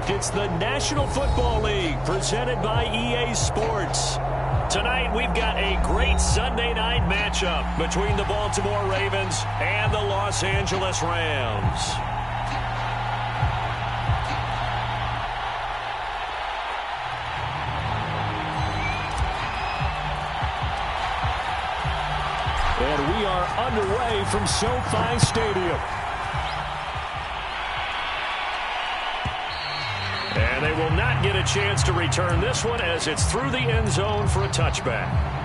It's the National Football League presented by EA Sports. Tonight we've got a great Sunday night matchup between the Baltimore Ravens and the Los Angeles Rams. And we are underway from SoFi Stadium. And they will not get a chance to return this one as it's through the end zone for a touchback.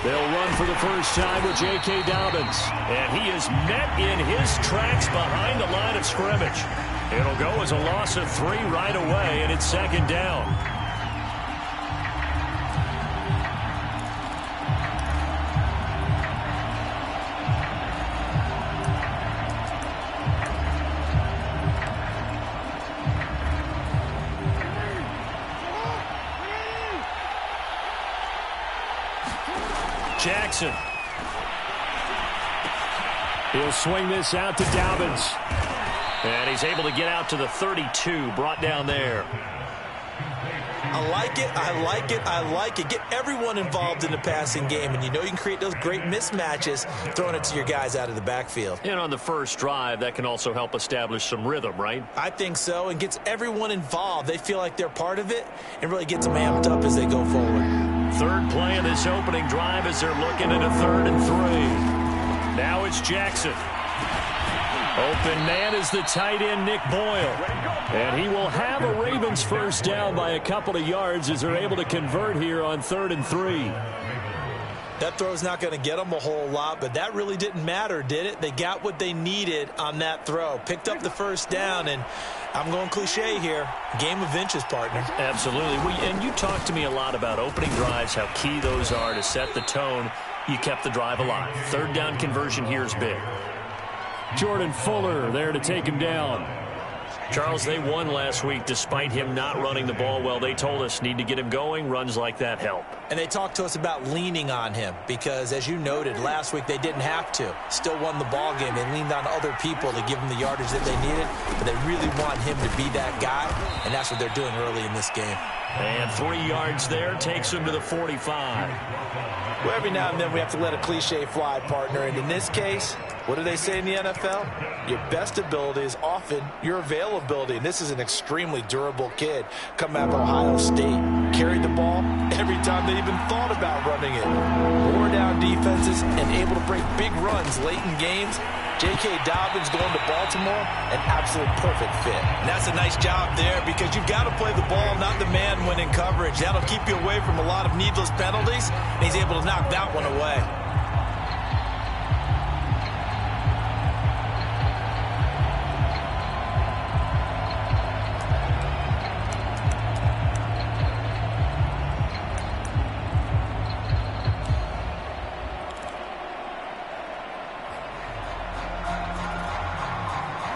They'll run for the first time with J.K. Dobbins. And he is met in his tracks behind the line of scrimmage. It'll go as a loss of 3 right away, and it's second down. Jackson. He'll swing this out to Dobbins. And he's able to get out to the 32, brought down there. I like it, I like it, I like it. Get everyone involved in the passing game, and you know you can create those great mismatches throwing it to your guys out of the backfield. And on the first drive, that can also help establish some rhythm, right? I think so, and gets everyone involved. They feel like they're part of it and really gets them amped up as they go forward. Third play of this opening drive as they're looking at a 3rd and 3. Now it's Jackson. Open man is the tight end, Nick Boyle. And he will have a Ravens first down by a couple of yards as they're able to convert here on 3rd and 3. That throw's not going to get them a whole lot, but that really didn't matter, did it? They got what they needed on that throw. Picked up the first down, and I'm going cliche here. Game of inches, partner. Absolutely. And you talked to me a lot about opening drives, how key those are to set the tone. You kept the drive alive. 3rd down conversion here is big. Jordan Fuller there to take him down. Charles, they won last week despite him not running the ball well. They told us need to get him going. Runs like that help. And they talked to us about leaning on him because, as you noted, last week they didn't have to. Still won the ball game. They leaned on other people to give them the yardage that they needed, but they really want him to be that guy, and that's what they're doing early in this game. And 3 yards there takes him to the 45. Well, every now and then we have to let a cliche fly, partner, and in this case, what do they say in the NFL? Your best ability is often your availability, and this is an extremely durable kid coming out of Ohio State. Carried the ball every time they even thought about running it. Wore down defenses and able to break big runs late in games. J.K. Dobbins going to Baltimore, an absolute perfect fit. And that's a nice job there because you've got to play the ball, not the man when in coverage. That'll keep you away from a lot of needless penalties, and he's able to knock that one away.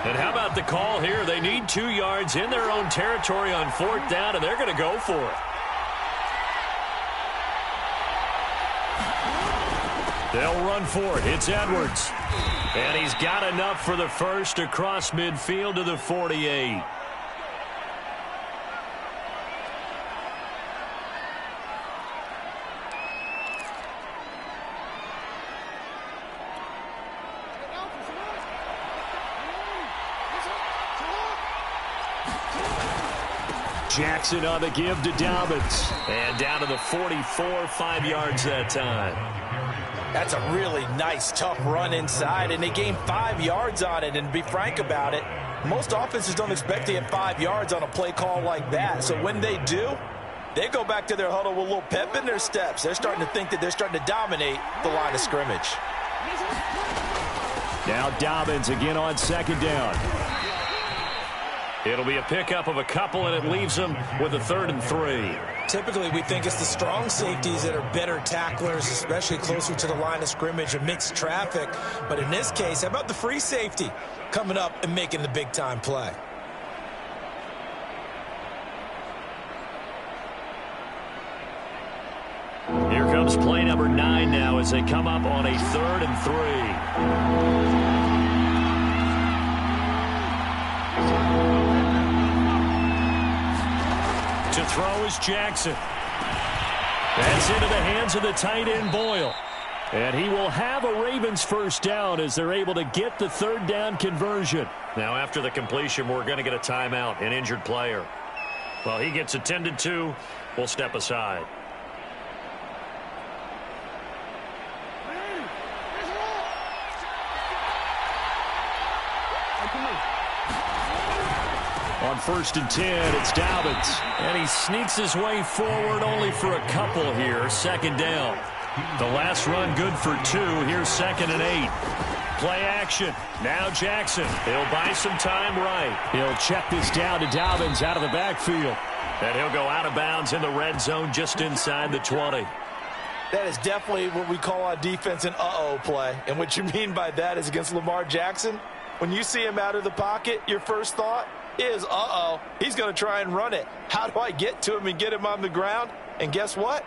And how about the call here? They need 2 yards in their own territory on 4th down, and they're going to go for it. They'll run for it. It's Edwards. And he's got enough for the first across midfield to the 48. Jackson on the give to Dobbins. And down to the 44, 5 yards that time. That's a really nice, tough run inside, and they gained 5 yards on it. And to be frank about it, most offenses don't expect to get 5 yards on a play call like that. So when they do, they go back to their huddle with a little pep in their steps. They're starting to think that they're starting to dominate the line of scrimmage. Now Dobbins again on second down. It'll be a pickup of a couple, and it leaves them with a 3rd and 3. Typically, we think it's the strong safeties that are better tacklers, especially closer to the line of scrimmage amidst traffic. But in this case, how about the free safety coming up and making the big-time play? Here comes play number 9 now as they come up on a 3rd and 3. To throw is Jackson. That's into the hands of the tight end, Boyle. And he will have a Ravens first down as they're able to get the 3rd down conversion. Now, after the completion, we're going to get a timeout, an injured player. Well, he gets attended to. We'll step aside. On 1st and 10, it's Dobbins. And he sneaks his way forward only for a couple here. 2nd down. The last run good for 2. Here's 2nd and 8. Play action. Now Jackson. He'll buy some time right. He'll check this down to Dobbins out of the backfield. And he'll go out of bounds in the red zone just inside the 20. That is definitely what we call on defense an uh-oh play. And what you mean by that is against Lamar Jackson, when you see him out of the pocket, your first thought is, uh-oh, he's going to try and run it. How do I get to him and get him on the ground? And guess what?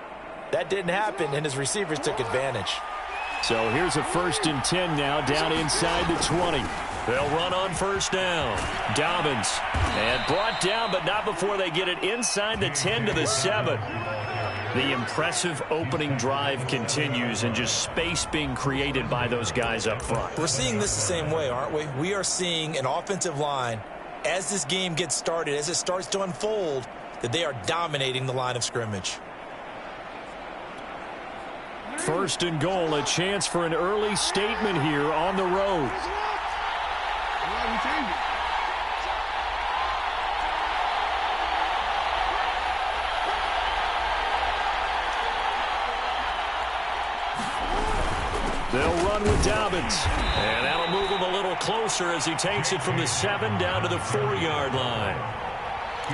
That didn't happen, and his receivers took advantage. So here's a 1st and 10 now down inside the 20. They'll run on 1st down. Dobbins. And brought down, but not before they get it inside the 10 to the 7. The impressive opening drive continues and just space being created by those guys up front. We're seeing this the same way, aren't we? We are seeing an offensive line, as this game gets started, as it starts to unfold, that they are dominating the line of scrimmage. 1st and goal, a chance for an early statement here on the road. They'll run with Dobbins. And that'll move him a little closer as he takes it from the 7 down to the 4-yard line.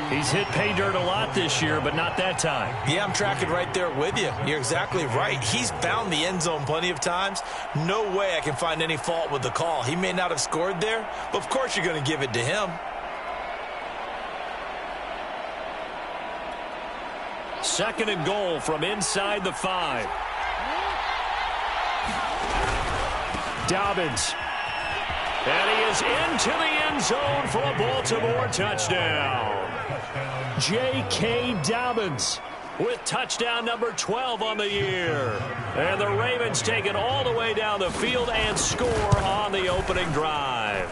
He's hit pay dirt a lot this year, but not that time. Yeah, I'm tracking right there with you. You're exactly right. He's found the end zone plenty of times. No way I can find any fault with the call. He may not have scored there, but of course you're going to give it to him. 2nd and goal from inside the 5. Dobbins. And he is into the end zone for a Baltimore touchdown. J.K. Dobbins with touchdown number 12 on the year. And the Ravens take it all the way down the field and score on the opening drive.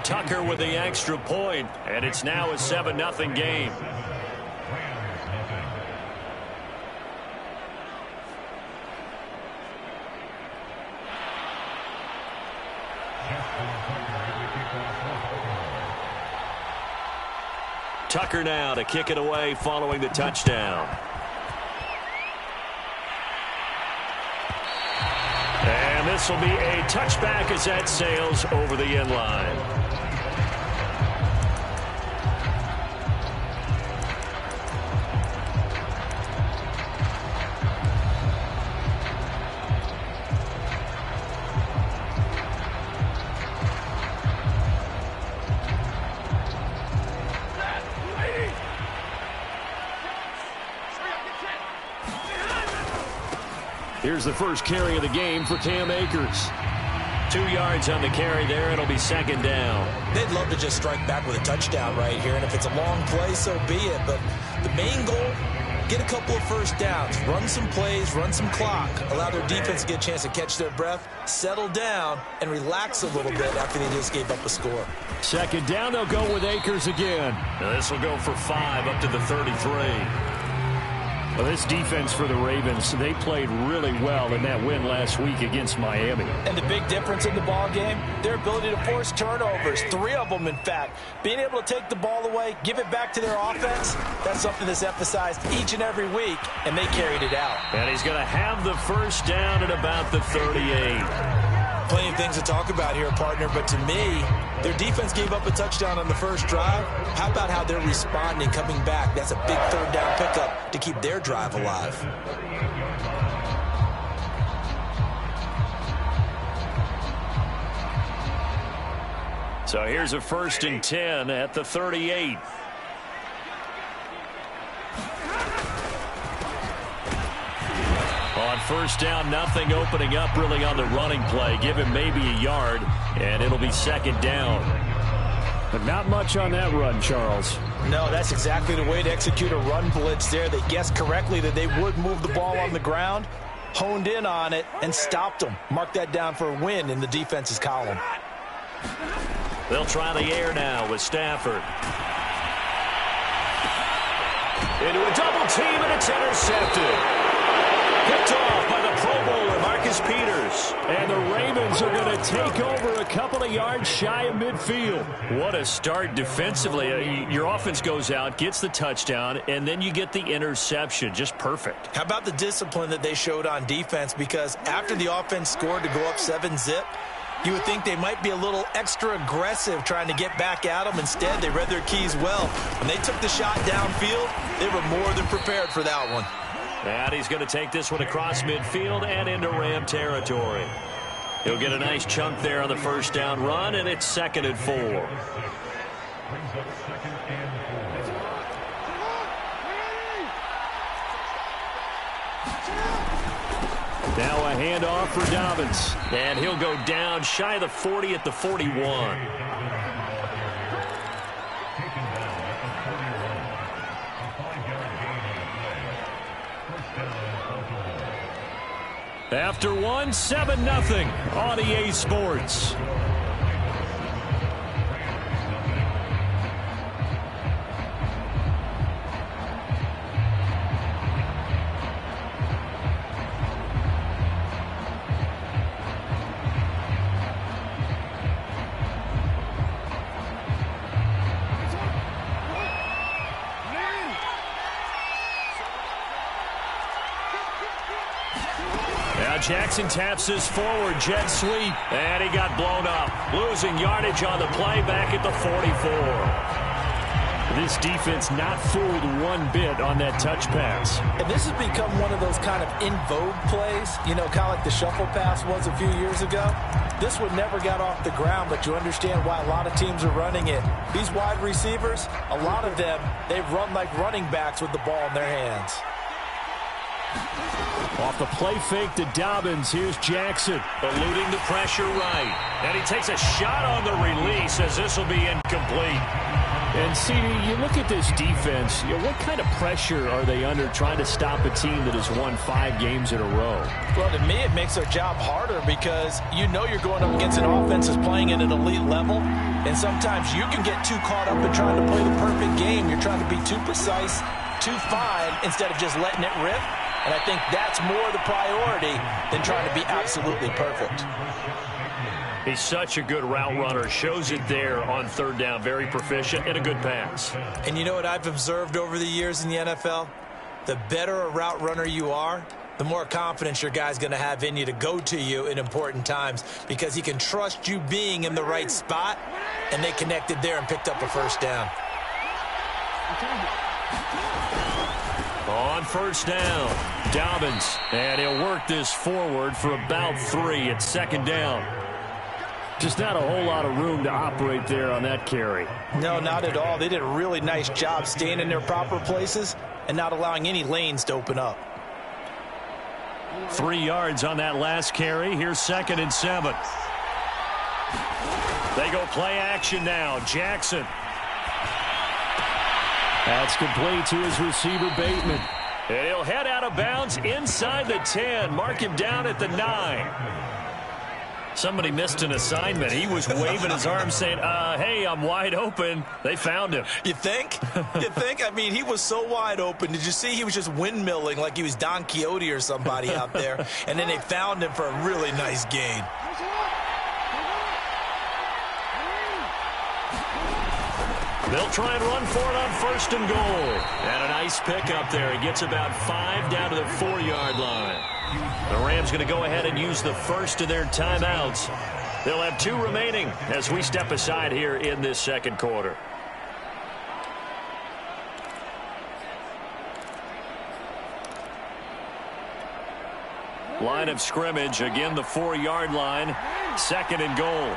Tucker with the extra point, and it's now a 7-0 game. Tucker now to kick it away following the touchdown. And this will be a touchback as that sails over the end line. Here's the first carry of the game for Cam Akers. 2 yards on the carry there. It'll be 2nd down. They'd love to just strike back with a touchdown right here, and if it's a long play, so be it. But the main goal, get a couple of first downs, run some plays, run some clock, allow their defense to get a chance to catch their breath, settle down, and relax a little bit after they just gave up a score. 2nd down, they'll go with Akers again. Now this will go for 5 up to the 33. Well, this defense for the Ravens, they played really well in that win last week against Miami. And the big difference in the ball game, their ability to force turnovers, 3 of them, in fact. Being able to take the ball away, give it back to their offense, that's something that's emphasized each and every week, and they carried it out. And he's going to have the first down at about the 38. Playing things to talk about here, partner, but to me, their defense gave up a touchdown on the first drive. How about how they're responding, coming back? That's a big third down pickup to keep their drive alive. So here's a 1st and 10 at the 38. On 1st down, nothing opening up really on the running play. Give him maybe a yard, and it'll be 2nd down. But not much on that run, Charles. No, that's exactly the way to execute a run blitz there. They guessed correctly that they would move the ball on the ground, honed in on it, and stopped them. Mark that down for a win in the defense's column. They'll try the air now with Stafford. Into a double team, and it's intercepted. Picked off by the Pro Bowler, Marcus Peters. And the Ravens are going to take over a couple of yards shy of midfield. What a start defensively. Your offense goes out, gets the touchdown, and then you get the interception. Just perfect. How about the discipline that they showed on defense? Because after the offense scored to go up 7-zip, you would think they might be a little extra aggressive trying to get back at them. Instead, they read their keys well. When they took the shot downfield, they were more than prepared for that one. And he's going to take this one across midfield and into Ram territory. He'll get a nice chunk there on the 1st down run, and it's 2nd and 4. Now a handoff for Dobbins. And he'll go down shy of the 40 at the 41. After one, 7-0 on EA Sports. Jackson taps his forward jet sweep, and he got blown up. Losing yardage on the play back at the 44. This defense not fooled one bit on that touch pass. And this has become one of those kind of in vogue plays, you know, kind of like the shuffle pass was a few years ago. This one never got off the ground, but you understand why a lot of teams are running it. These wide receivers, a lot of them, they run like running backs with the ball in their hands. Off the play fake to Dobbins. Here's Jackson. Eluding the pressure right. And he takes a shot on the release as this will be incomplete. And, CD, you look at this defense, what kind of pressure are they under trying to stop a team that has won 5 games in a row? Well, to me, it makes their job harder because you know you're going up against an offense that's playing at an elite level, and sometimes you can get too caught up in trying to play the perfect game. You're trying to be too precise, too fine, instead of just letting it rip. And I think that's more the priority than trying to be absolutely perfect. He's such a good route runner. Shows it there on 3rd down. Very proficient and a good pass. And you know what I've observed over the years in the NFL? The better a route runner you are, the more confidence your guy's going to have in you to go to you in important times because he can trust you being in the right spot, and they connected there and picked up a 1st down. On 1st down, Dobbins, and he'll work this forward for about 3 at 2nd down. Just not a whole lot of room to operate there on that carry. No, not at all. They did a really nice job staying in their proper places and not allowing any lanes to open up. 3 yards on that last carry. Here's 2nd and 7. They go play action now. Jackson. That's complete to his receiver, Bateman. And he'll head out of bounds inside the 10. Mark him down at the 9. Somebody missed an assignment. He was waving his arms saying, hey, I'm wide open. They found him. You think? You think? I mean, he was so wide open. Did you see he was just windmilling like he was Don Quixote or somebody out there? And then they found him for a really nice gain. They'll try and run for it on 1st and goal. And a nice pickup there. He gets about 5 down to the 4-yard line. The Rams going to go ahead and use the first of their timeouts They'll have 2 remaining as we step aside here in this second quarter. Line of scrimmage, again the 4-yard line. 2nd and goal.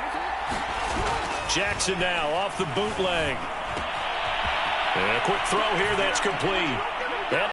Jackson now off the bootleg. And a quick throw here, that's complete.